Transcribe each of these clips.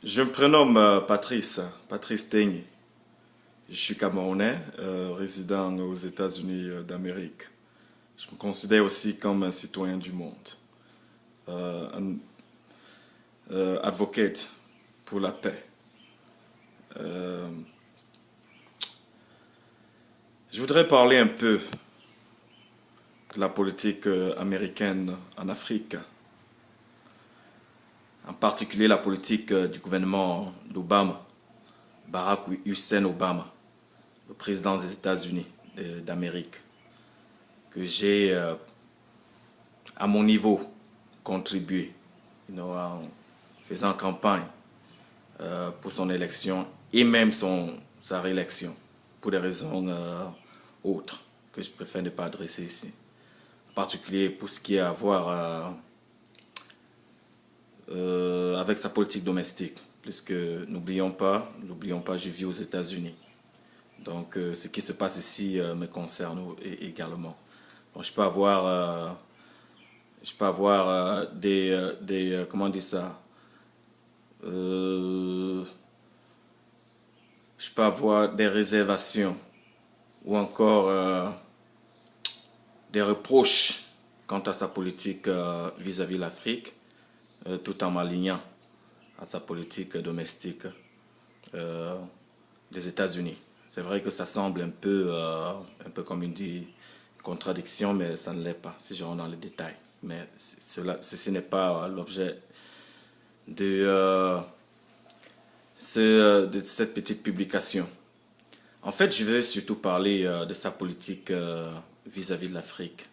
Je me prénomme Patrice Teigny. Je suis Camerounais, résident aux États-Unis d'Amérique. Je me considère aussi comme un citoyen du monde, un advocate pour la paix. Euh, je voudrais parler un peu de la politique américaine en Afrique, en particulier la politique du gouvernement d'Obama, Barack Hussein Obama, le président des États-Unis d'Amérique, que j'ai, à mon niveau, contribué en faisant campagne pour son élection et même sa réélection, pour des raisons autres que je préfère ne pas adresser ici. En particulier pour ce qui est à voir avec sa politique domestique, puisque n'oublions pas, je vis aux États-Unis. Donc, ce qui se passe ici me concerne également. Donc, je peux avoir comment dire ça, je peux avoir des réservations ou encore des reproches quant à sa politique vis-à-vis de l'Afrique, tout en m'alignant à sa politique domestique des États-Unis. C'est vrai que ça semble un peu comme une contradiction, mais ça ne l'est pas si je rentre dans les détails. Mais ceci n'est pas l'objet de, de cette petite publication. En fait, je vais surtout parler de sa politique vis-à-vis de l'Afrique,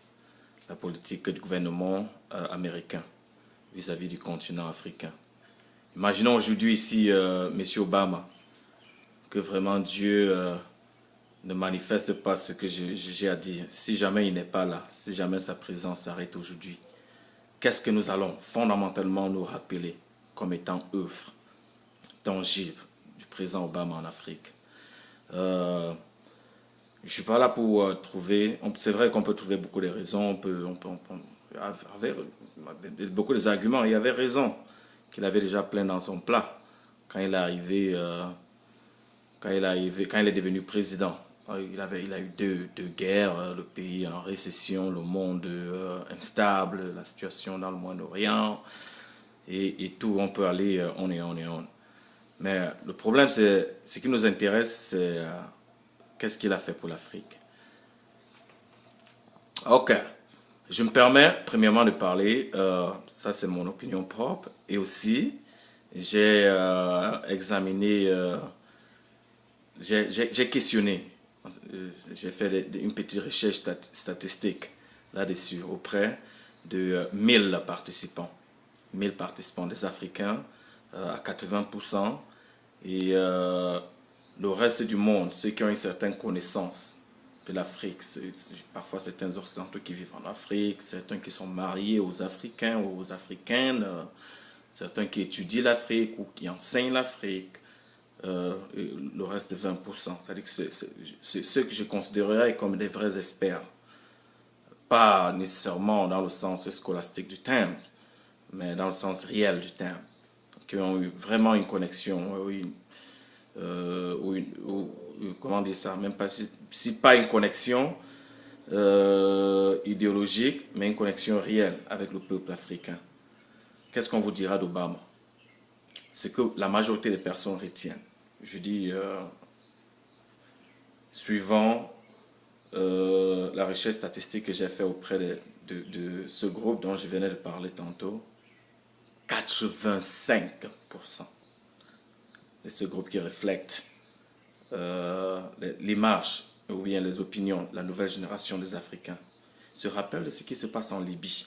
la politique du gouvernement américain vis-à-vis du continent africain. Imaginons aujourd'hui ici M. Obama, que vraiment Dieu ne manifeste pas ce que j'ai à dire. Si jamais il n'est pas là, si jamais sa présence s'arrête aujourd'hui, qu'est-ce que nous allons fondamentalement nous rappeler comme étant œuvre tangible du président Obama en Afrique? Je ne suis pas là pour trouver... C'est vrai qu'on peut trouver beaucoup de raisons, beaucoup des arguments. Il y avait raison qu'il avait déjà plein dans son plat quand il est arrivé, quand il est devenu président. Il a eu deux guerres, le pays en récession, le monde instable, la situation dans le Moyen-Orient et tout. On peut aller on et on et on. Mais le problème, c'est ce qui nous intéresse, c'est qu'est-ce qu'il a fait pour l'Afrique. Ok, je me permets premièrement de parler, ça c'est mon opinion propre, et aussi j'ai examiné, j'ai questionné, j'ai fait une petite recherche statistique là-dessus auprès de 1000 participants. 1000 participants des Africains à 80% et le reste du monde, ceux qui ont une certaine connaissance de l'Afrique, parfois certains occidentaux qui vivent en Afrique, certains qui sont mariés aux Africains ou aux Africaines, certains qui étudient l'Afrique ou qui enseignent l'Afrique, le reste de 20%. C'est-à-dire que c'est ceux que je considérerais comme des vrais experts. Pas nécessairement dans le sens scolastique du terme, mais dans le sens réel du terme. Qui ont eu vraiment une connexion, comment dire ça, même pas si pas une connexion idéologique, mais une connexion réelle avec le peuple africain. Qu'est-ce qu'on vous dira d'Obama? Ce que la majorité des personnes retiennent. Je dis, suivant la recherche statistique que j'ai fait auprès de ce groupe dont je venais de parler tantôt, 85% de ce groupe qui reflète l'image ou bien les opinions de la nouvelle génération des Africains se rappellent de ce qui se passe en Libye.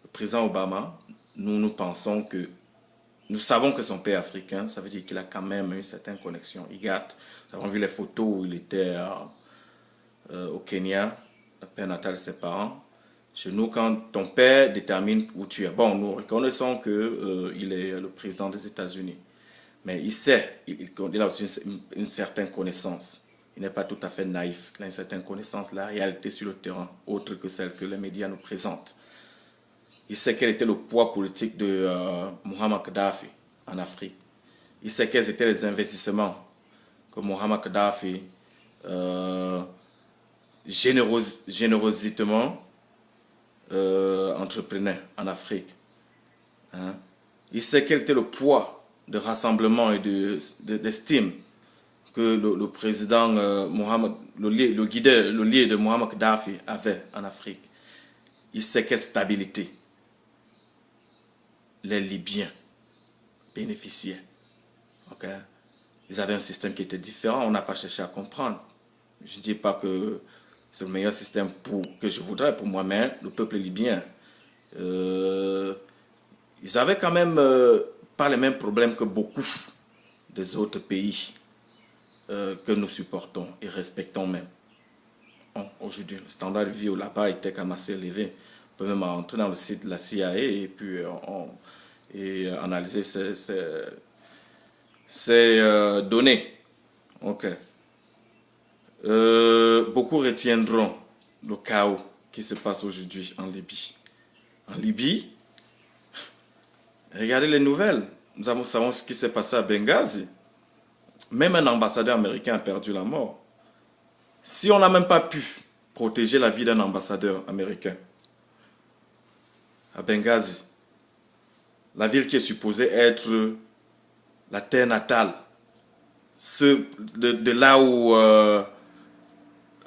Le président Obama, nous pensons que nous savons que son père africain, ça veut dire qu'il a quand même une certaine connexion. Nous avons vu les photos où il était au Kenya, la père natale de ses parents. Chez nous, quand ton père détermine où tu es, bon, nous reconnaissons qu'il est le président des États-Unis. Mais il sait, il a aussi une certaine connaissance. Il n'est pas tout à fait naïf, il a une certaine connaissance de la réalité sur le terrain, autre que celle que les médias nous présentent. Il sait quel était le poids politique de Muammar Kadhafi en Afrique. Il sait quels étaient les investissements que Mohamed Kadhafi générosement entreprenait en Afrique. Hein? Il sait quel était le poids de rassemblement et d'estime que le président Mohamed, le leader Mohamed Kadhafi avait en Afrique. Il sait quelle stabilité les Libyens bénéficiaient. Okay? Ils avaient un système qui était différent, on n'a pas cherché à comprendre. Je ne dis pas que c'est le meilleur système que je voudrais pour moi, mais le peuple libyen, ils avaient quand même pas les mêmes problèmes que beaucoup des autres pays que nous supportons et respectons même. Aujourd'hui, le standard de vie là-bas était quand même assez élevé. On peut même entrer dans le site de la CIA et puis analyser ces données. Ok. Beaucoup retiendront le chaos qui se passe aujourd'hui en Libye. En Libye, regardez les nouvelles. Nous savons ce qui s'est passé à Benghazi. Même un ambassadeur américain a perdu la mort. Si on n'a même pas pu protéger la vie d'un ambassadeur américain à Benghazi, la ville qui est supposée être la terre natale, de là où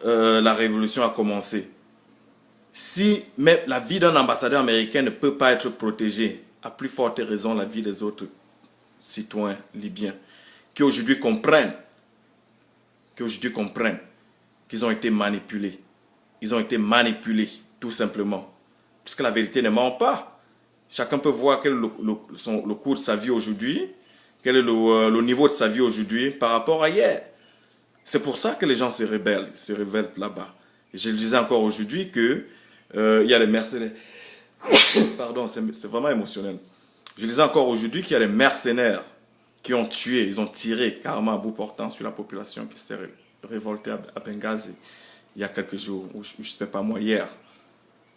la révolution a commencé. Si même la vie d'un ambassadeur américain ne peut pas être protégée, à plus forte raison la vie des autres citoyens libyens qui aujourd'hui comprennent qu'ils ont été manipulés. Ils ont été manipulés, tout simplement. Puisque la vérité ne ment pas. Chacun peut voir quel est le cours de sa vie aujourd'hui, quel est le niveau de sa vie aujourd'hui par rapport à hier. C'est pour ça que les gens se révèlent là-bas. Et je le disais encore aujourd'hui que il y a les mercenaires. Pardon, c'est vraiment émotionnel. Je le disais encore aujourd'hui qu'il y a les mercenaires qui ont tué, ils ont tiré carrément à bout portant sur la population qui s'est révoltée à Benghazi il y a quelques jours, ou je ne sais pas moi, hier.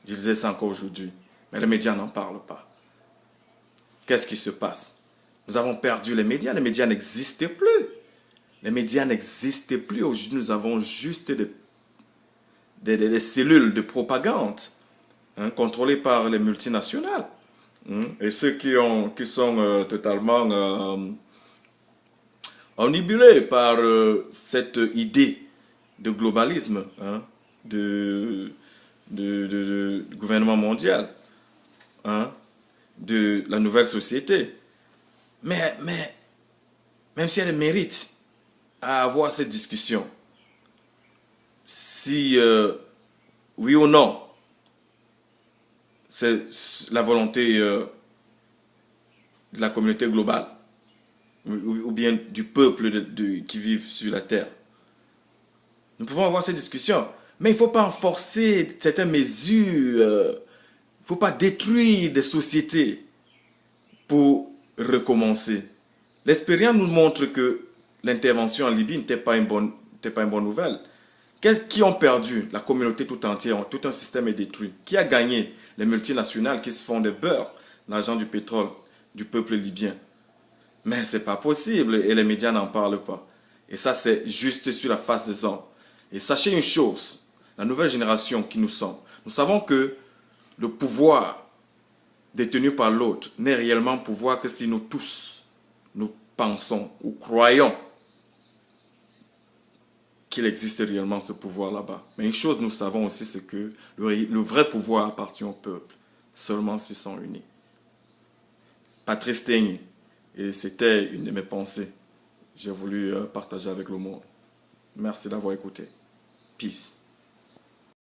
Je disais ça encore aujourd'hui. Mais les médias n'en parlent pas. Qu'est-ce qui se passe? Nous avons perdu les médias n'existaient plus. Les médias n'existaient plus. Aujourd'hui, nous avons juste des cellules de propagande contrôlées par les multinationales. Et ceux qui sont totalement omnibulés par cette idée de globalisme du gouvernement mondial, de la nouvelle société. Mais même si elle mérite à avoir cette discussion, si oui ou non, c'est la volonté de la communauté globale, ou bien du peuple qui vit sur la terre. Nous pouvons avoir cette discussion, mais il ne faut pas forcer certaines mesures, il ne faut pas détruire des sociétés pour recommencer. L'expérience nous montre que l'intervention en Libye n'était pas une bonne nouvelle. Qui ont perdu? La communauté tout entière, tout un système est détruit. Qui a gagné? Les multinationales qui se font des beurres, l'argent du pétrole du peuple libyen. Mais ce n'est pas possible et les médias n'en parlent pas. Et ça, c'est juste sur la face des hommes. Et sachez une chose, la nouvelle génération qui nous sommes, nous savons que le pouvoir détenu par l'autre n'est réellement pouvoir que si nous tous, nous pensons ou croyons qu'il existe réellement ce pouvoir là-bas. Mais une chose nous savons aussi, c'est que le vrai pouvoir appartient au peuple, seulement s'ils sont unis. Patrice Teigne, et c'était une de mes pensées. J'ai voulu partager avec le monde. Merci d'avoir écouté. Peace.